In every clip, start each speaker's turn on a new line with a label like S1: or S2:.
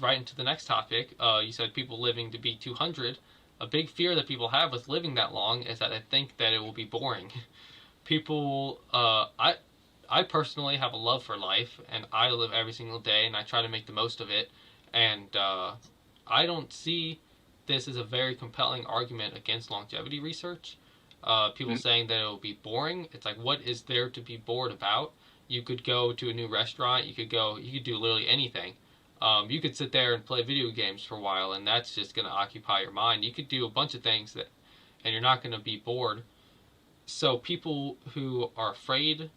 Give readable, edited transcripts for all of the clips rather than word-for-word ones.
S1: right into the next topic. You said people living to be 200. A big fear that people have with living that long is that they think that it will be boring. People, I personally have a love for life, and I live every single day, and I try to make the most of it. And I don't see this as a very compelling argument against longevity research. People saying that it will be boring. It's like, what is there to be bored about? You could go to a new restaurant. You could do literally anything. You could sit there and play video games for a while, and that's just going to occupy your mind. You could do a bunch of things that, and you're not going to be bored. So people who are afraid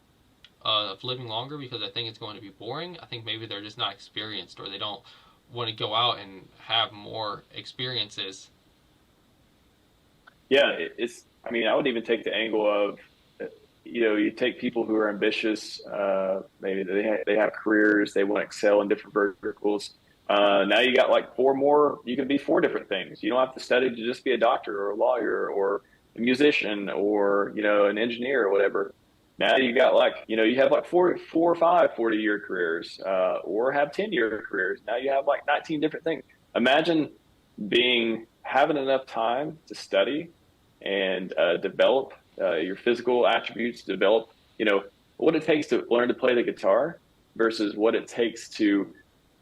S1: of living longer because I think it's going to be boring, I think maybe they're just not experienced, or they don't want to go out and have more experiences.
S2: Yeah, I mean, I would even take the angle of, you take people who are ambitious, maybe they have careers, they want to excel in different verticals. Now you got like four more, you can be four different things. You don't have to study to just be a doctor or a lawyer or a musician or, an engineer or whatever. Now you got like, you have like four or five 40-year careers, or have 10-year careers. Now you have like 19 different things. Imagine having enough time to study and develop your physical attributes, develop, what it takes to learn to play the guitar versus what it takes to,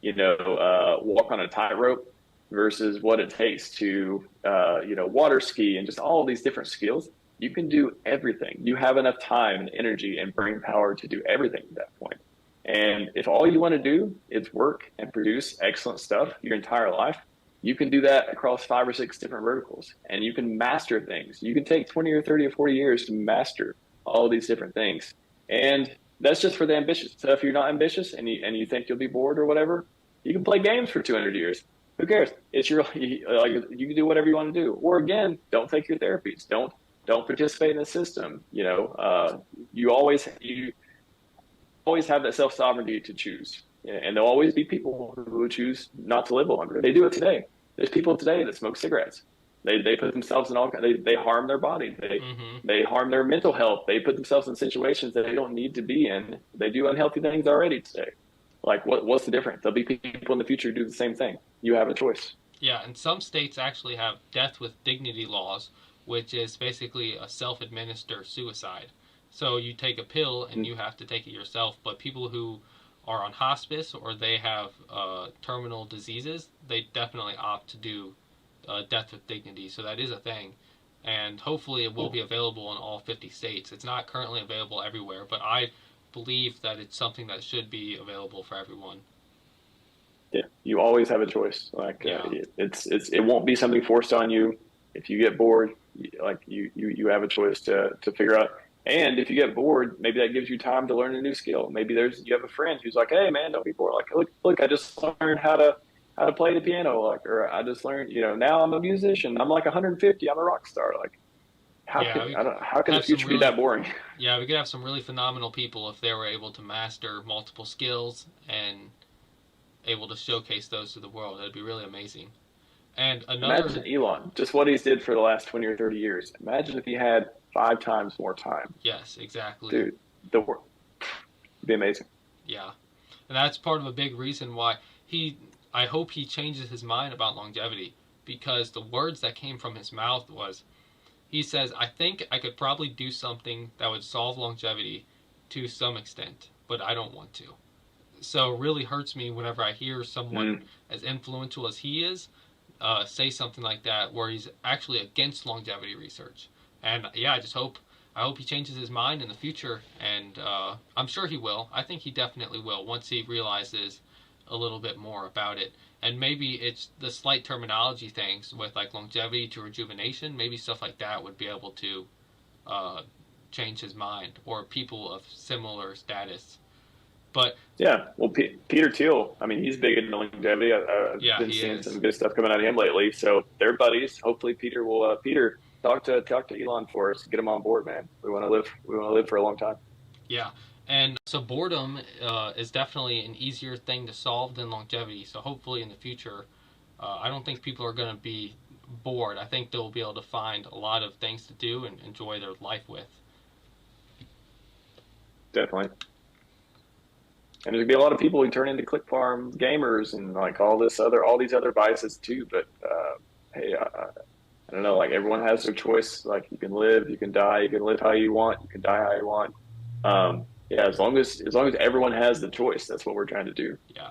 S2: walk on a tightrope versus what it takes to, water ski and just all of these different skills. You can do everything. You have enough time and energy and brain power to do everything at that point. And if all you want to do is work and produce excellent stuff your entire life, you can do that across 5 or 6 different verticals, and you can master things. You can take 20 or 30 or 40 years to master all of these different things. And that's just for the ambitious. So if you're not ambitious and you think you'll be bored or whatever, you can play games for 200 years. Who cares? It's like, you can do whatever you want to do. Or again, don't take your therapies. Don't participate in the system. You always have that self-sovereignty to choose. And there'll always be people who choose not to live longer. They do it today. There's people today that smoke cigarettes. They put themselves in they harm their body. They harm their mental health. They put themselves in situations that they don't need to be in. They do unhealthy things already today. Like what's the difference? There'll be people in the future who do the same thing. You have a choice.
S1: Yeah, and some states actually have death with dignity laws, which is basically a self-administered suicide. So you take a pill and you have to take it yourself. But people who are on hospice or they have terminal diseases, they definitely opt to do death with dignity. So that is a thing. And hopefully it will be available in all 50 states. It's not currently available everywhere, but I believe that it's something that should be available for everyone.
S2: Yeah, you always have a choice. Like it won't be something forced on you. If you get bored, you have a choice to figure out. And if you get bored, maybe that gives you time to learn a new skill. Maybe you have a friend who's like, "Hey, man, don't be bored. Like, look, I just learned how to play the piano. Like, or I just learned, now I'm a musician. I'm like 150. I'm a rock star. Like, how can the future be that boring?"
S1: Yeah, we could have some really phenomenal people if they were able to master multiple skills and able to showcase those to the world. That'd be really amazing. And
S2: imagine Elon, just what he's did for the last 20 or 30 years. Imagine if he had 5 times more time.
S1: Yes, exactly.
S2: Dude, the world would be amazing.
S1: Yeah. And that's part of a big reason why I hope he changes his mind about longevity, because the words that came from his mouth was, he says, "I think I could probably do something that would solve longevity to some extent, but I don't want to." So it really hurts me whenever I hear someone as influential as he is say something like that, where he's actually against longevity research. And yeah, I hope he changes his mind in the future, and I'm sure he will. I think he definitely will once he realizes a little bit more about it. And maybe it's the slight terminology things with like longevity to rejuvenation. Maybe stuff like that would be able to change his mind, or people of similar status. But
S2: yeah, well, Peter Thiel, I mean, he's big into longevity. I've been seeing some good stuff coming out of him lately. So they're buddies. Hopefully, Peter will. Peter, talk to Elon for us. Get him on board, man. We want to live. We want to live for a long time.
S1: Yeah, and so boredom is definitely an easier thing to solve than longevity. So hopefully, in the future, I don't think people are going to be bored. I think they'll be able to find a lot of things to do and enjoy their life with.
S2: Definitely. And there's gonna be a lot of people who turn into click farm gamers and like all these other vices too. But hey, I don't know. Like everyone has their choice. Like you can live, you can die, you can live how you want, you can die how you want. Yeah, as long as everyone has the choice, that's what we're trying to do.
S1: Yeah.